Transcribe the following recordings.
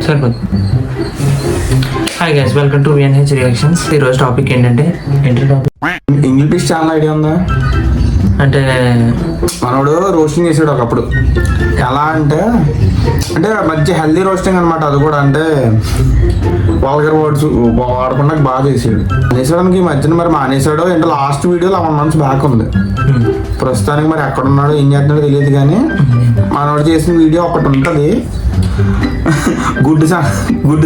సరిపోతుంది. Hi guys, welcome to VNH reactions. ఈరోజు topic ఏంటంటే ఇంగ్లీష్ ఛానల్ ఐడియా ఉందా? అంటే మనోడు రోస్టింగ్ చేసాడు ఒకప్పుడు. ఎలా అంటే మంచి హెల్దీ రోస్టింగ్ అనమాట. అది కూడా అంటే వాల్గర్ వర్డ్స్ వాడకుండా బాగా చేసాడు. అనేసడానికి ఈ మధ్యన మరి మానేసాడో ఏంటో. లాస్ట్ వీడియో 11 months బ్యాక్ ఉంది. ప్రస్తుతానికి మరి ఎక్కడ ఉన్నాడో ఏం చేస్తున్నాడో తెలియదు. కానీ మనోడు చేసిన వీడియో ఒకటి ఉంటుంది, గుడ్డు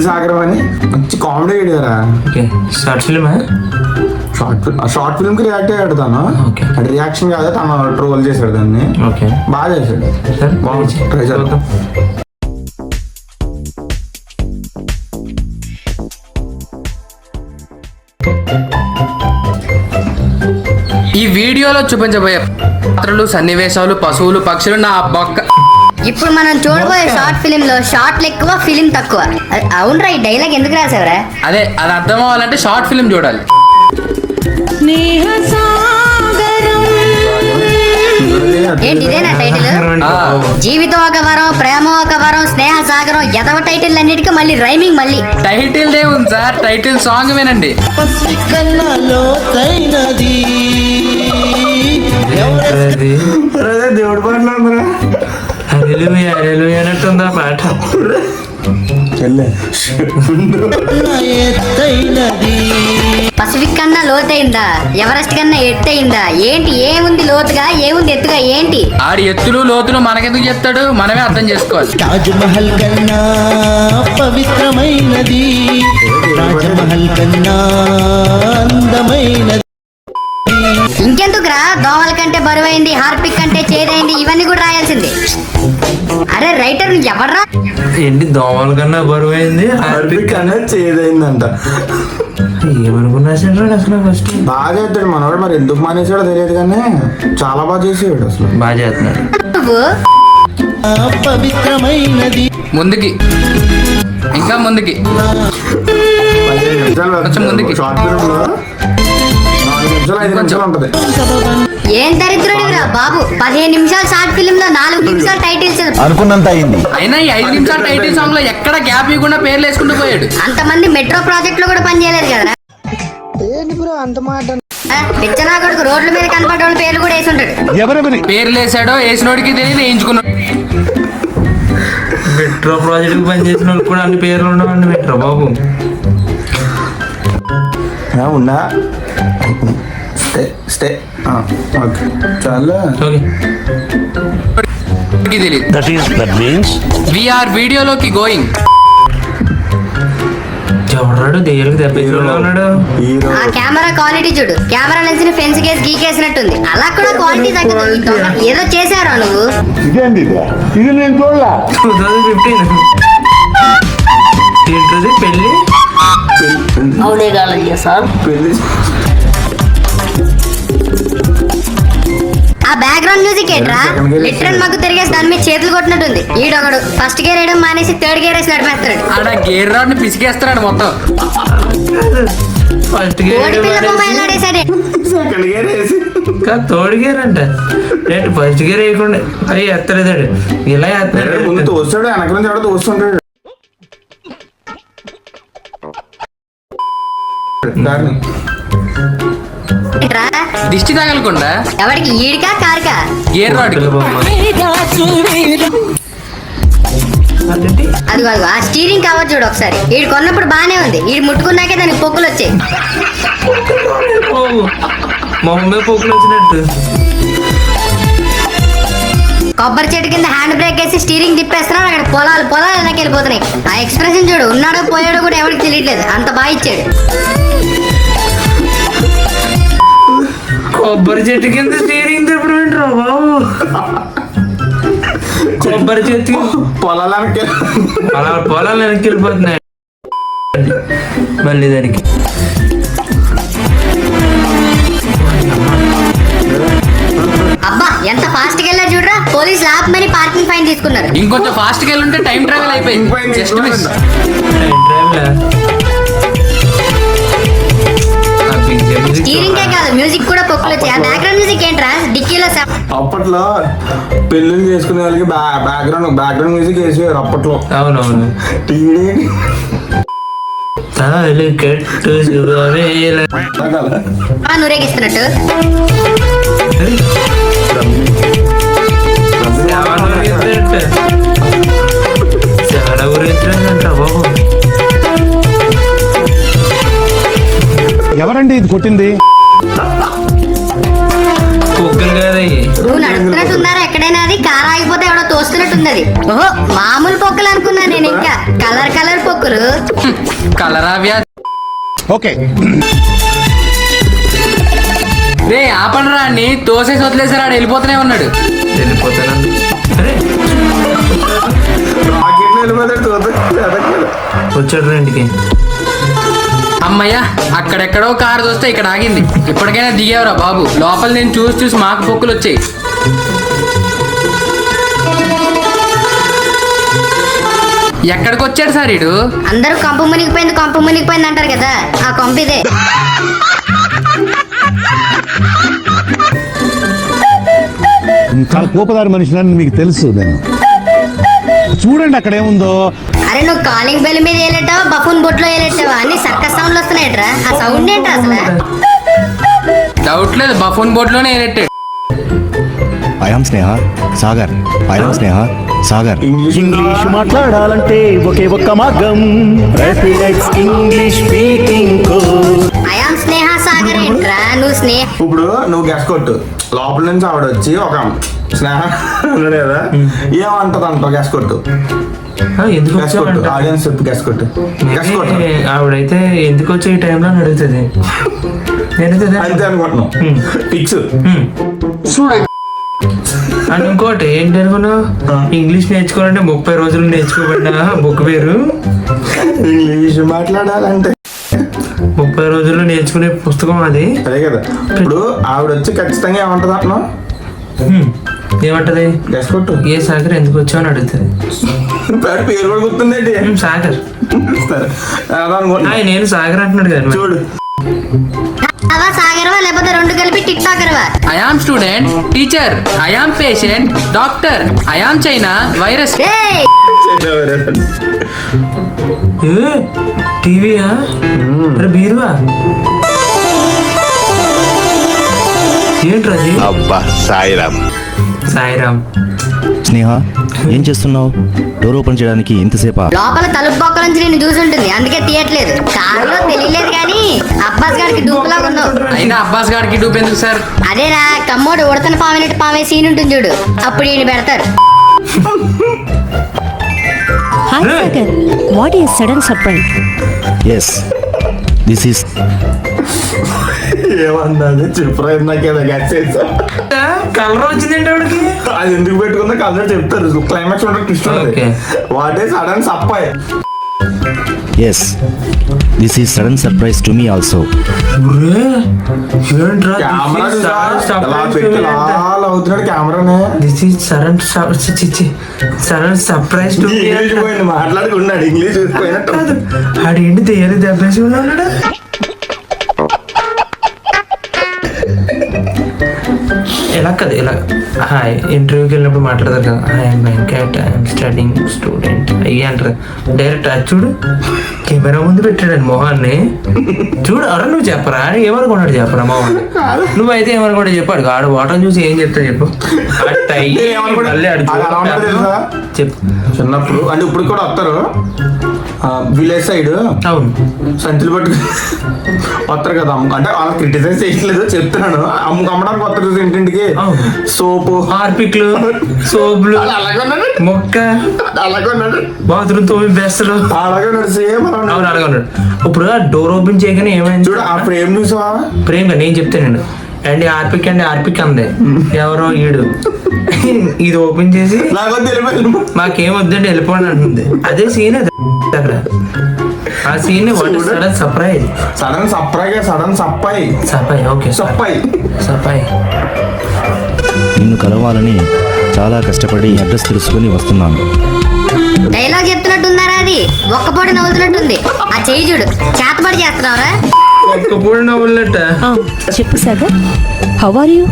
సాగరం అని. మంచి కామెడీ వీడియో రా. షార్ట్ ఫిల్మ్ షార్ట్ ఫిల్మ్ కి రియాక్ట్ అయ్యాడు తను. అది రియాక్షన్ కాదు, తను ట్రోల్ చేశాడు దాన్ని. బాగా చేశాడు. ట్రై చేద్దాం. ఈ వీడియోలో చూపించబోయే పాత్రలు, సన్నివేశాలు, పశువులు, పక్షులు నా బొక్క. ఇప్పుడు మనం చూడబోయే షార్ట్ ఫిలిం లో షార్ట్లు ఎక్కువ, ఫిలిం తక్కువ. అవునరా, ఈ డైలాగ్ ఎందుకు రాసావురా? అది అర్థం అవ్వాలంటే షార్ట్ ఫిలిం చూడాలి. ఏంటి ఇదేనా టైటిల్? జీవితం ఒక వరం, ప్రేమ ఒక వరం, స్నేహ సాగరం, ఎదవ టైటిల్ అన్నిటికీ మళ్ళీ రైమింగ్. మళ్ళీ టైటిల్ దే ఉంది సార్, టైటిల్ సాంగ్ వినండి. దేవుడు పాటలు అన్నట్టుందా పాట? పసిఫిక్ కన్నా లోతైందా, ఎవరెస్ట్ కన్నా ఎత్తైందా? ఏంటి, ఏముంది లోతుగా, ఏముంది ఎత్తుగా? ఏంటి ఆడి ఎత్తులు లోతులు మనకెందుకు చెప్తాడు, మనమే అర్థం చేసుకోవాలి. తాజ్మహల్ కన్నా పవిత్రమైనది, తాజ్మహల్ కన్నా అందమైనది. ఇంకెందుకురా, దోమల కంటే బరువైంది, హార్పిక్ కంటే చేదైంది, ఇవన్నీ కూడా రాయాల్సింది. అరే రైటర్ ఎవర్రా? ఏంటి దోమల కన్నా బరువైంది, హార్పిక్ అనేది చేదైందంట. ఏమనుకున్నా అసలు ఫస్ట్ బాగా చేస్తాడు మనవాడు. మరి ఎందుకు మానేసాడో తెలియదు కానీ చాలా బాగా చేసేవాడు. అసలు బాగా చేస్తున్నాడు. నువ్వు పవిత్రమైనది. ముందుకి, ఇంకా ముందుకి, 15 నిమిషాలు కొంచెం ముందుకి. షార్ట్ ఫిల్మ్ లో 4 నిమిషాలు 5 నిమిషాలు ఉంటది. ఏం దరిద్రుడివిరా బాబు, 15 నిమిషాలు షార్ట్ ఫిల్మ్ లో 4 నిమిషాలు టైటిల్స్. అనుకున్నంత అయింది. అయినా ఈ 5 నిమిషాల టైటిల్ సాంగ్ లో ఎక్కడ గ్యాప్ ఇవ్వకుండా పేర్లు వేసుకుంటూ పోయాడు. అంతమంది మెట్రో ప్రాజెక్ట్ లో కూడా పనిచేయలేదు కదా. పిచ్చనా కొడుకు రోడ్ల మీద కనపడే వాళ్ళ పేర్లు కూడా వేసి ఉంటాడు. పేర్లు వేసాడో వేసినోడికి తెలియదు, వేయించుకున్నాడు. మెట్రో ప్రాజెక్ట్ పనిచేసిన వాళ్ళకి కూడా అన్ని పేర్లు ఉండవండి. మెట్రో బాబు ఉన్నా స్టే స్టే ఓకే చాలా ఓకే తెలియదు. వీఆర్ వీడియోలోకి గోయింగ్. ఎవడాడు దెయ్యాలకు దెబ్బ ఉన్నాడు. హీరో ఆ కెమెరా క్వాలిటీ చూడు, కెమెరా లెన్స్ ని ఫెన్స్ కేసి గీకేసినట్టుంది. అలా కూడా క్వాలిటీ తగ్గదు. ఈ దొంగ ఏదో చేశారా నువ్వు? 2015 ఏంటది పెళ్ళి? అవునే కాలయ్యా సార్. పెళ్లి ఆ బ్యాక్గ్రౌండ్ మ్యూజిక్ ఏంట్రా? లిటరల్ మగ్గు తిరిగేసి దాని మీద చేతులు కొట్టినట్టుంది. ఈడొకడు ఫస్ట్ గేర్ వేయడం మానేసి థర్డ్ గేర్ వేసి నడిపేస్తాడు. ఆడ గేర్ రాడ్ ని పిసికేస్తున్నాడు మొత్తం. ఫస్ట్ కోడి పిల్ల బొమ్మ ఎలాడేసాడే. సెకండ్ గేర్ వేసి థర్డ్ గేర్ అంట. ఏంటి ఫస్ట్ గేర్ వేయకుండా అవి ఎత్తలేదాడు, ఇలా ముందు ఎత్తాడు. తోస్తాడు, వెనక నుంచి ఎవడో తోస్తుంటాడు. దాన్ని ఏంట్రా? దిష్టి తగలకుండా ఎవడికి, ఈడికా కారుకా? గేర్ రాడ్ అదిగో అదిగో ఆ స్టీరింగ్ కవర్ చూడు ఒకసారి. ఈడు కొన్నప్పుడు బానే ఉంది, ఈడు ముట్టుకున్నాకే దానికి పొక్కులు వచ్చాయి. మా మమ్మీ పోకులు వచ్చినట్టు. కొబ్బరి చెట్టు కింద హ్యాండ్ బ్రేక్ వేసి స్టీరింగ్ తిప్పేస్తున్నాడు. అక్కడ పొలాలు వెనక్కి వెళ్ళిపోతున్నాయి. ఆ ఎక్స్ప్రెషన్ చూడు, ఉన్నాడో పోయాడో కూడా ఎవరికి తెలియట్లేదు, అంత బాగా ఇచ్చాడు. కొబ్బరి చెట్టు కింద స్టీరింగ్ తిప్పడం ఏంట్రా బాబు? కొబ్బరి చెట్టు పొలాలకి అలా పొలాలు వెనక్కి వెళ్ళిపోతున్నాయి మళ్ళీ దానికి. అబ్బా ఎంత ఫాస్ట్ గా వెళ్ళారు చూడరా. పోలీసులు ఆపమని పార్కింగ్ ఫైన్ తీసుకున్నారు. ఇంకొంచెం ఫాస్ట్ గా వెళ్ళుంటే టైం ట్రావెల్ అయిపోయింది. Just miss. డ్రైవ్లా స్టీరింగ్ కాదు మ్యూజిక్ కూడా పొక్కులు వచ్చాయి. ఆ బ్యాక్గ్రౌండ్ మ్యూజిక్ ఏంట్రా డిక్కీలో అప్పట్లో పెళ్ళిళ్ళు చేసుకునే వాళ్ళకి బ్యాక్గ్రౌండ్ మ్యూజిక్ వేసేవారు అప్పట్లో. అవునవును. టీడీ తాళి కట్టు శుభవేళ. నూరేగిస్తున్నట్టు చాలా ఊరేంట బాబు. ఎవరండి ఇది కొట్టింది? కుక్కలు కాదయ్యి. నువ్వు నడుస్తున్నట్టున్నారా ఎక్కడైనా? అది కారు ఆగిపోతే ఎవడో తోస్తున్నట్టున్నది. ఓహో మామూలు పొక్కులు అనుకున్నా నేను. ఇంకా కలర్ కలర్ పొక్కులు. కలరావ్యా ఓకే, రే ఆపండ్రా అన్ని తోసేసి వదిలేసారు. ఆడు వెళ్ళిపోతూనే ఉన్నాడు. వెళ్ళిపోతానండి. అరే రాకెట్లు వెళ్ళిపోతాడు. వచ్చాడు ఇంటికి. అమ్మయ్యా, అక్కడెక్కడో కారు చూస్తే ఇక్కడ ఆగింది. ఇప్పటికైనా దిగేవరా బాబు. లోపల నేను చూసి మాకు పొక్కులు వచ్చాయి. ఎక్కడికి వచ్చాడు సార్ ఇడు? అందరూ కంపు మునిగిపోయింది అంటారు కదా, ఆ కంపు ఇదే. చాలా కోపదారి మనిషిని మీకు తెలుసు. నేను చూడండి అక్కడ ఏముందో. అరే నువ్వు కాలింగ్ బెల్ మీద వేయలేటావా బఫూన్ బొట్లో వేయలేటావా? అన్ని సర్కస్ సౌండ్లు వస్తున్నాయట్రా. ఆ సౌండ్ ఏంట్రా అసలు? డౌట్ లేదు, బఫూన్ బోర్డులోనే ఏరెట్టాడు. I'm Sneha Sagar. I'm Sneha Sagar. English మాట్లాడాలంటే ఒకే ఒక్క మార్గం. English speaking. I'm Sneha Sagar ఏంట్రా? నువ్వు స్నేహ ఇప్పుడు నువ్వు గెస్ కొట్టు. లోపల నుంచి ఆవిడ వచ్చి ఒక స్నేహ అన్నాడు కదా, ఏమంటది అంటావు? గెస్ కొట్టు. ఎందుకు గెస్ కొట్టు. ఆడియన్స్ చెప్పు. గెస్ కొట్టు. గెస్ కొట్టు. ఆవిడైతే ఎందుకు వచ్చే ఈ టైంలో అడుగుతుంది. నేనైతే అంతే అనుకుంటున్నావు. ఫిక్స్. అండ్ ఇంకోటి ఏంటి అనుకున్నావు? ఇంగ్లీష్ నేర్చుకోవాలంటే 30 రోజులు నేర్చుకోబడిన బుక్ పేరు. ఇంగ్లీష్ మాట్లాడాలంటే 30 రోజుల్లో నేర్చుకునే పుస్తకం అది. అదే కదా. ఇప్పుడు ఆవిడ వచ్చి ఖచ్చితంగా ఏమంటది అంటున్నావు? ఏమంటది? గెస్ కొట్టు. ఏ సాగర్ ఎందుకు వచ్చావు అని అడుగుతుంది. పేరు కూడా గుర్తుందేంటి? సాగర్. సరే అలా అనుకుంటున్నా. నేను సాగర్ అంటున్నాడు కదా. చూడు. అవా సాగర్వా లేకపోతే రెండు కలిపి టిక్ టాకర్వా? I am student, teacher, I am patient, doctor, I am China virus. ఏయ్ టీవీయా? అరే బీరువా ఏంట్రా? అబ్బా సాయిరామ్. సాయిరామ్. స్నేహ ఏం చేస్తున్నావు? డోర్ ఓపెన్ చేయడానికి ఇంతసేపా? లోపల తలుపు పక్క నుంచి నేను చూసి ఉంటుంది, అందుకే తీయట్లేదు. కారులో తెలియలేదు కానీ అబ్బాస్ గారికి డూపులాగా ఉన్నావు. అయినా అబ్బాస్ గారికి డూప్ ఎందుకు సార్? అదేరా కమ్మోడు ఉడతన పామినట్టు పామే సీన్ ఉంటుంది చూడు, అప్పుడు ఈయన పెడతారు. Hi Sagar, what is sudden surprise? Yes, this is ఏమన్నది చెప్పురా. నాకేదో గెస్ చేసా. కలర్ వచ్చిందండి ఆవిడకి. అది ఎందుకు పెట్టుకుందో కలర్ చెప్తారు. క్లైమాక్స్ ఉంటుంది, ట్విస్ట్ ఉంటుంది. Okay. వాట్ ఈస్ సడన్ సప్పాయ్. Yes, this is sudden surprise to me also. ఏంట్రా? కెమెరా అలా పెట్టి లాల్ అవుతున్నాడు కెమెరానే. This is sudden surprise to English పోయింది, మాట్లాడుకున్నాడు. ఇంగ్లీష్ పోయినట్టు. ఆడేంటి తెయ్యాలి దెబ్బేసి ఉన్నాడు. ఎలా కదా ఇలా హాయ్ ఇంటర్వ్యూకి వెళ్ళినప్పుడు మాట్లాడతారు కదా. I'm Venkat, I'm studying student అయ్యి అంటారు. డైరెక్ట్ అది చూడు కెమెరా ముందు పెట్టాడు మొహాన్ని. చూడు అరే నువ్వు చెప్పరా ఏమనుకున్నాడు చెప్పరా మొహన్. నువ్వైతే ఏమనుకుంటా చెప్పాడు. ఆడు వాటర్ చూసి ఏం చెప్తా చెప్పు. చెప్పు. చిన్నప్పుడు అంటే ఇప్పుడు కూడా వస్తారు విలేజ్ సైడ్. అవును సంచులు పట్టుకు వస్తారు కదా. అంటే వాళ్ళు క్రిటిసైజ్ చేయట్లేదు, చెప్తున్నాను. అమ్మడానికి వస్తారు ఇంటింటికి. సోపు, హార్పిక్లు, సోపులు, మొక్క, అలాగే ఉన్నాడు. బాత్రూమ్ తోమి బెస్ట్లు అలాగే ఉన్నాడు. సేమ్ అవును అలాగే ఉన్నాడు. ఇప్పుడు డోర్ ఓపెన్ చేయగానే ఏమైంది చూడు. ఆ ఫ్రేమ్ చూసావా? ప్రేమ్ నేను చెప్తానండి. అండ్ ఆర్పిక్ అంది ఎవరో ఈడు. ఇది ఓపెన్ చేసి మాకేం వద్దండి వెళ్ళిపోండి అంటుంది. అదే సీన్ అక్కడ. ఆ సీన్ సడన్ సర్ప్రైజ్. సడన్ సప్పాయి. ఓకే సప్పాయి. నిన్ను కలవాలని చాలా కష్టపడి అడ్రస్ తెలుసుకొని వస్తున్నాను. డైలాగ్ చెప్తున్నట్టున్నారా? అది ఒక్కపాటు నవ్వుతున్నట్టుంది. ఆ చెయ్యి చూడు, చేతపడి చేస్తున్నావురా. ఒక్కపూడి నవ్వులట. చెప్పు సాగర్, హౌ ఆర్ యూ?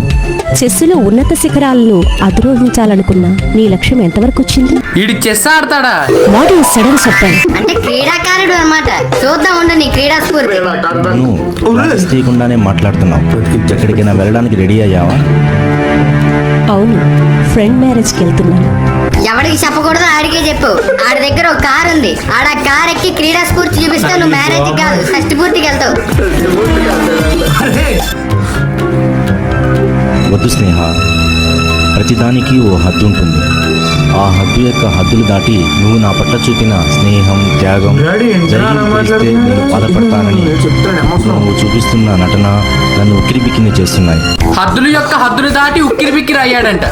చెస్సులో ఉన్నత శిఖరాలను అధిరోహించాలనుకున్నా నీ లక్ష్యం ఎంతవరకు వచ్చింది? వీడి చెస్ ఆడతాడా? What is sudden surprise? అంటే క్రీడాకారుడు అన్నమాట. చూద్దాం ఉండు నీ క్రీడా స్ఫూర్తి. నువ్వు ప్రాక్టీస్ చేయకుండానే మాట్లాడుతున్నావు. ఎక్కడికైనా వెళ్ళడానికి రెడీ అయ్యావా? అవును, ఫ్రెండ్ మ్యారేజ్కి వెళ్తున్నాను. ఎవడికి చెప్పకూడదు ఆడికే చెప్పు. ఆడి దగ్గర ఒక కార్ ఉంది. ఆడ కార్ ఎక్కి క్రీడా స్ఫూర్తి చూపిస్తావు. నువ్వు మ్యారేజ్ కాదు షష్టి పూర్తికి వెళ్తావు. అరే వద్దు స్నేహ, ప్రతిదానికి ఓ హద్దు ఉంటుంది. ఆ హద్దు యొక్క హద్దులు దాటి నువ్వు నా పట్ల చూపిన స్నేహం, త్యాగం డాడీ, ఎంత జరిగి అలా తెలిస్తే నేను మాట్లాడుతున్నావు? బాధపడతానని చెప్తాను ఎమోషన్. నువ్వు చూపిస్తున్న నటన నన్ను ఉక్కిరిబిక్కిరి చేస్తున్నాయి. హద్దులు యొక్క హద్దులు దాటి ఉక్కిరి బిక్కిరి అయ్యాడంట.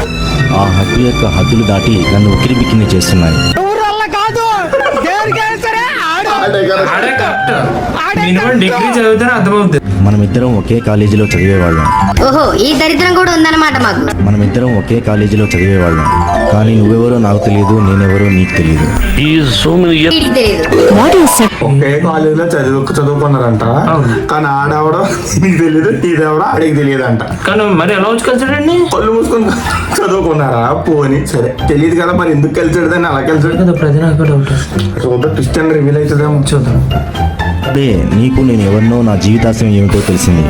ఆ హద్దు యొక్క హద్దులు దాటి నన్ను ఉక్కిరిబిక్కిరి చేస్తున్నాయి. ఆడే కరెక్ట్. మినిమం డిగ్రీ చదివితేనే అర్థమవుతుంది. మనమిద్దరం ఒకే కాలేజీలో చదివేవాళ్ళం. ఓహో, ఈ దరిద్రం కూడా ఉందన్నమాట మాకు. మనమిద్దరం ఒకే కాలేజీలో చదివేవాళ్ళం. కానీ నువ్వెవరో నాకు తెలియదు, నేనెవరో నీకు తెలియదు. వీడికి తెలియదు. వాట్ ఈస్ ఒకే కాలేజీలో చదువుకున్నారంట. కానీ ఆడెవడో నీకు తెలియదు, ఇదెవడో ఆడికి తెలియదు అంట. కానీ మరి ఎలా వచ్చి కలిసాడండి? కళ్ళు మూసుకొని చదువుకున్నారా? పోని సరే, తెలియదు కదా మరి ఎందుకు కలిసాడు దాన్ని అలా కలిసాడు కదా ప్రతి నాకు డౌట్. చూద్దాం, ట్విస్ట్ అండ్ రివీల్ అవుతుందేమో. చూద్దాం. అదే నీకు నేను ఎవరినో నా జీవితాశయం ఏమిటో తెలిసింది.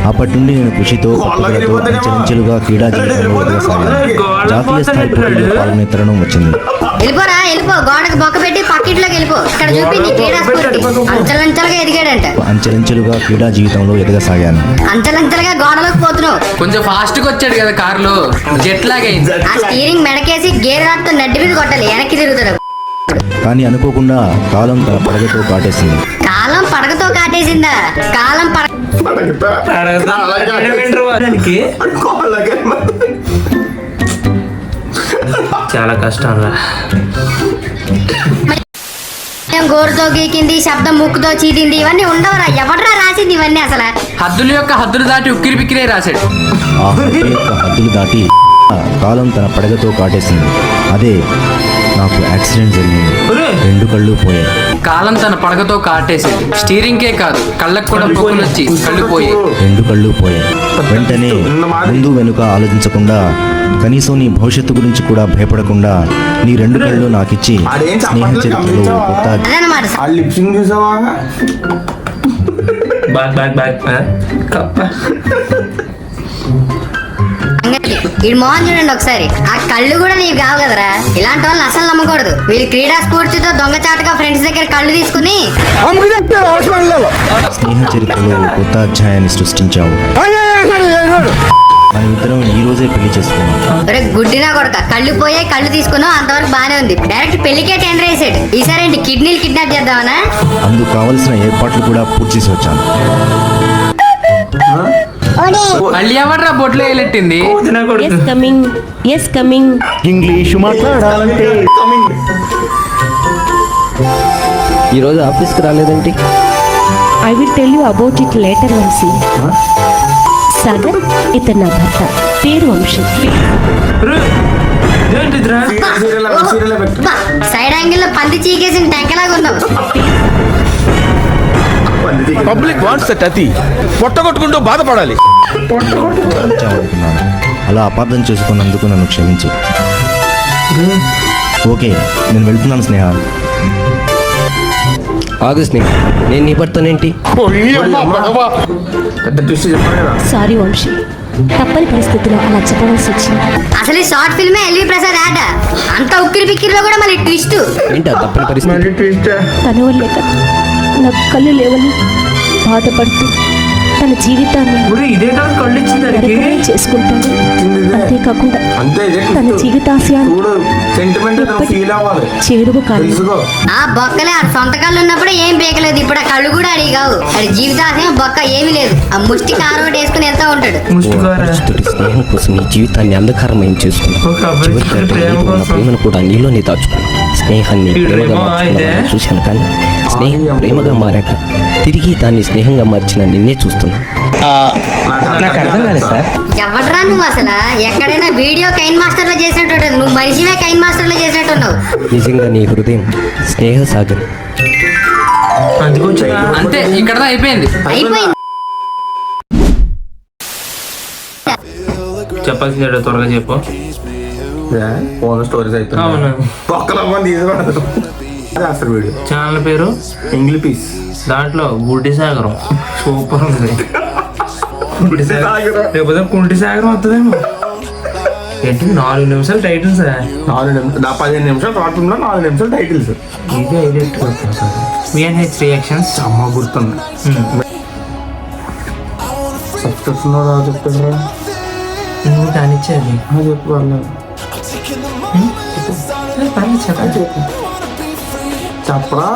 అప్పటి నుండి నేను కృషితో పట్టుదలతో అంచెలంచెలుగా క్రీడా జీవితంలో ఎదగసాగాను. జాతీయ స్థాయి పోటీల్లో పాల్గొనే తరుణం వచ్చింది. వెళ్ళిపోరా, వెళ్ళిపో. గోడకు బొక్క పెట్టి పక్కింట్లోకి వెళ్ళిపో. ఇక్కడ చూపి నీ క్రీడా స్ఫూర్తి. అంచెలంచెలుగా ఎదిగాడంట. అంచెలంచెలుగా క్రీడా జీవితంలో ఎదగసాగాను. అంచెలంచెలుగా గోడలోకి పోతున్నావు. కొంచెం ఫాస్ట్ గా వచ్చాడు కదా కారులో, జెట్ లాగ్ అయింది. ఆ స్టీరింగ్ మెడకేసి గేర్ రాత్తో నడ్డి మీద కొట్టాలి. వెనక్కి తిరుగుతాడు. కానీ అనుకోకుండా కాలం తన పడగతో కాటేసింది. కాలం పడకతో కాటేసిందా? కాలం దానికి అలాగే చాలా కష్టం రా. గోరుతో గీకింది, శబ్దం ముక్కుతో చీదింది, ఇవన్నీ ఉండవురా. ఎవడరా రాసింది ఇవన్నీ అసలు? హద్దుల యొక్క హద్దులు దాటి ఉక్కిరి బిక్కిరే రాశాడు. ఆ హద్దు యొక్క హద్దులు దాటి కాలం తన పడగతో కాటేసింది. అదే నాకు యాక్సిడెంట్ జరిగింది. రెండు కళ్ళు పోయాయి. కాలం తన పడగతో కాటేసింది. స్టీరింగ్కే కాదు, కళ్ళకు కూడా పొక్కులు వచ్చి కళ్ళు పోయాయి. రెండు కళ్ళు పోయాయి. వెంటనే ముందు వెనుక ఆలోచించకుండా, కనీసం నీ భవిష్యత్తు గురించి కూడా భయపడకుండా నీ రెండు కళ్ళు నాకిచ్చి స్నేహ చరిత్రలో కొత్త అదనమాట ఆ లిప్సింగ్ చూసావా? బ్యాక్ బ్యాక్ బ్యాక్ కప్ప. వీడి మోహన్ చూడండి ఒకసారి. ఆ కళ్ళు కూడా నీవు కావు కదరా. ఇలాంటి వాళ్ళని అసలు నమ్మకూడదు. వీళ్ళు క్రీడా స్ఫూర్తితో దొంగచాటుగా ఫ్రెండ్స్ దగ్గర కళ్ళు తీసుకుని స్నేహ చరిత్రలో కొత్త అధ్యాయాన్ని సృష్టించావు. మన ఇద్దరం ఈ రోజే పెళ్లి చేసుకున్నాం. ఒరే గుడ్డినా కొడక, కళ్ళు పోయాయి, కళ్ళు తీసుకున్నావు, అంతవరకు బానే ఉంది. డైరెక్ట్ పెళ్లికే టెండర్ వేసాడు. ఈసారి ఏంటి కిడ్నీలు కిడ్నాప్ చేద్దామనా? అందుకు కావలసిన ఏర్పాట్లు కూడా పూర్తి చేసి వచ్చాను. మళ్ళీ ఎవడరా బొట్లో వేలెట్టింది? Yes coming, yes coming. English మాట్లాడాలంటే ఈరోజు ఆఫీస్కి రాలేదేంటి? I will tell you about it later Vamshi. Sagar, ఇతను నా భర్త, పేరు వంశీ. ఏంటిదిరా? సీరియల్ పెట్టు. సైడ్ యాంగిల్ లో పంది చీకేసిన టెంకలాగా ఉన్నావు. పబ్లిక్ వాంట్స్ దట్ అతి పొట్టగొట్టుకుంటూ బాధపడాలి. అనుకున్నాను. అలా అపార్థం చేసుకున్నందుకు నన్ను క్షమించు. ఓకే, నేను వెళ్తున్నాను స్నేహ. ఆగస్ట్ నేను నీ భర్తనేంటి? పెద్ద ట్విస్ట్ చెప్పాను కదా. సారీ వంశీ, తప్పని పరిస్థితిలో అలా చెప్పవలసి వచ్చింది. అసలు ఈ షార్ట్ ఫిల్మే ఎల్వి ప్రసాద్ ఆట. అంత ఉక్కిరి బిక్కిరిలో కూడా మళ్ళీ ట్విస్ట్. ఏంటి ఆ తప్పని పరిస్థితి? తన వల్లే కదా నాకు కళ్ళు లేవని బాధపడుతూ తన జీవితాన్ని ఊరే ఇదే కాదు కళ్ళు ఇచ్చింది దానికి. నరకమే చేసుకుంటాను. అంతేకాకుండా అంతే ఇదే తన twist. జీవితాశయాన్ని చూడు, సెంటిమెంట్ ఫీల్ అవ్వాలి, చేరువు కానీ తెలుసుకో. ఆ బొక్కలే ఆ సొంత కళ్ళు ఉన్నప్పుడు ఏం పీకలేదు. ఇప్పుడు ఆ కళ్ళు కూడా అడిగి కావు. అది జీవితాశయం బొక్క ఏమీ లేదు. ఆ ముష్టి కారు ఒకటి వేసుకుని వెళ్తా ఉంటాడు. ముష్టికారా? దుష్టుడి స్నేహం కోసం నీ జీవితాన్ని అంధకారమయం చేసుకున్నావు. ఒక అబ్బాయి చివరికి ప్రేమ నీలో ఉన్న కోసం. ప్రేమను కూడా నీలోనే దాచుకున్నావు. స్నేహాన్ని వీడు ప్రేమగా ఏమో మార్చుకున్నావు అయితే? చూశాను, కానీ స్నేహం ప్రేమగా మారాక తిరిగి దాన్ని స్నేహంగా మార్చిన నిన్నే చూస్తున్నా. నాకు అర్థం కాలేదు సార్. ఎవడరా నువ్వు అసలు? ఎక్కడైనా వీడియో కైన్ మాస్టర్ లో చేసినట్టు ఉంటుంది. నువ్వు మనిషివే కైన్ మాస్టర్ లో చేసినట్టున్నావు. నిజంగా నీ హృదయం స్నేహ సాగర్. అందుకు వచ్చినా అంతే, ఇక్కడ అయిపోయింది. అయిపోయింది. చెప్పాల్సింది ఏంటో త్వరగా చెప్పు. ఫోన్ స్టోరీస్ అయితే అవును. పక్కన తీసుకోవడదు అసలు వీడియో. ఛానల్ పేరు ఇంగ్లీష్ పీస్. దాంట్లో గుడ్డి సాగరం సూపర్ ఉంది. గుడ్డి సాగరం లేకపోతే కుంటి సాగరం వస్తుందేమో. ఏంటి 4 నిమిషాలు టైటిల్స్? 15 నిమిషాలు షార్ట్ ఫిల్మ్ లో 4 నిమిషాలు టైటిల్స్. ఇది హైలైట్. విఎన్హెచ్ రియాక్షన్స్ అమ్మ గుర్తుంది. సబ్స్క్రిప్షన్ చెప్తారా? నువ్వు కానిచ్చేది చెప్పు పర్లేదు. చెప్పరా